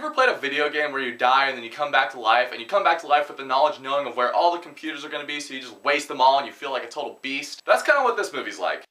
ever played a video game where you die and then you come back to life, and you come back to life with the knowledge knowing of where all the computers are going to be, so you just waste them all and you feel like a total beast? That's kind of what this movie's like.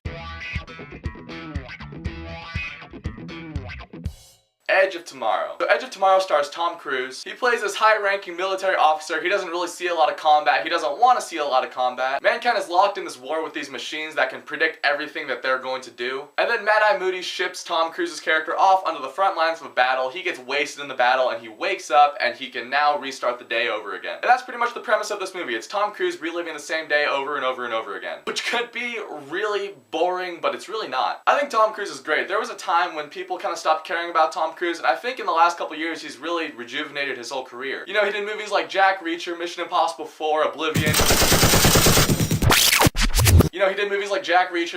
Edge of Tomorrow. So Edge of Tomorrow stars Tom Cruise. He plays this high-ranking military officer. He doesn't really see a lot of combat. He doesn't want to see a lot of combat. Mankind is locked in this war with these machines that can predict everything that they're going to do. And then Mad-Eye Moody ships Tom Cruise's character off onto the front lines of a battle. He gets wasted in the battle and he wakes up and he can now restart the day over again. And that's pretty much the premise of this movie. It's Tom Cruise reliving the same day over and over and over again. Which could be really boring, but it's really not. I think Tom Cruise is great. There was a time when people kind of stopped caring about Tom Cruise, and I think in the last couple years he's really rejuvenated his whole career. You know, he did movies like Jack Reacher, Mission Impossible 4, Oblivion.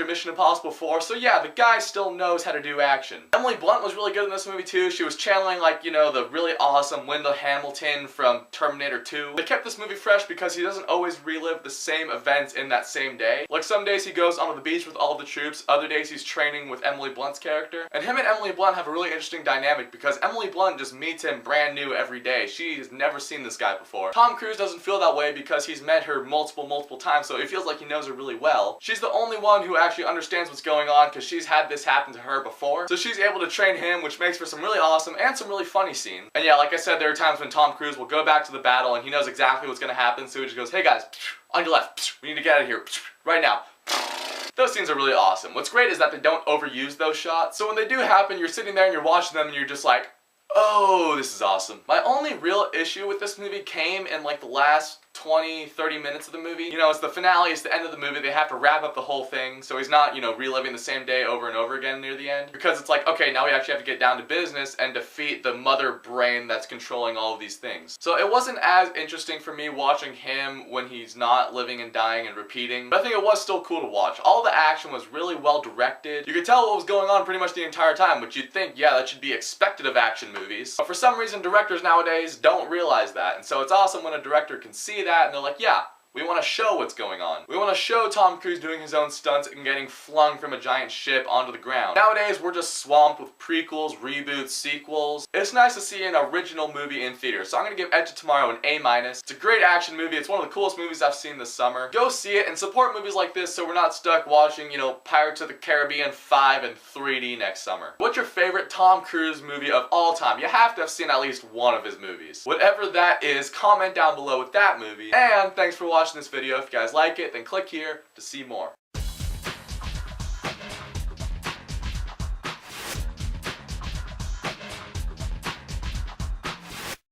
Mission Impossible 4, so yeah, the guy still knows how to do action. Emily Blunt was really good in this movie too. She was channeling, like, you know, the really awesome Wendell Hamilton from Terminator 2. They kept this movie fresh because he doesn't always relive the same events in that same day. Like, some days he goes onto the beach with all of the troops, other days he's training with Emily Blunt's character. And him and Emily Blunt have a really interesting dynamic because Emily Blunt just meets him brand new every day. She's never seen this guy before. Tom Cruise doesn't feel that way because he's met her multiple times, so it feels like he knows her really well. She's the only one who actually understands what's going on because she's had this happen to her before. So she's able to train him, which makes for some really awesome and some really funny scenes. And yeah, like I said, there are times when Tom Cruise will go back to the battle and he knows exactly what's going to happen, so he just goes, "Hey guys, on your left, we need to get out of here, right now." Those scenes are really awesome. What's great is that they don't overuse those shots, so when they do happen, you're sitting there and you're watching them and you're just like, oh, this is awesome. My only real issue with this movie came in like the last 20-30 minutes of the movie. You know, it's the finale, it's the end of the movie, they have to wrap up the whole thing, so he's not, you know, reliving the same day over and over again near the end. Because it's like, okay, now we actually have to get down to business and defeat the mother brain that's controlling all of these things. So it wasn't as interesting for me watching him when he's not living and dying and repeating, but I think it was still cool to watch. All the action was really well directed. You could tell what was going on pretty much the entire time, which you'd think, yeah, that should be expected of action movies. But for some reason, directors nowadays don't realize that, and so it's awesome when a director can see that and they're like, yeah, we want to show what's going on. We want to show Tom Cruise doing his own stunts and getting flung from a giant ship onto the ground. Nowadays, we're just swamped with prequels, reboots, sequels. It's nice to see an original movie in theaters, so I'm going to give Edge of Tomorrow an A-. It's a great action movie. It's one of the coolest movies I've seen this summer. Go see it and support movies like this so we're not stuck watching, you know, Pirates of the Caribbean 5 in 3D next summer. What's your favorite Tom Cruise movie of all time? You have to have seen at least one of his movies. Whatever that is, comment down below with that movie. And thanks for watching this video. If you guys like it, then click here to see more.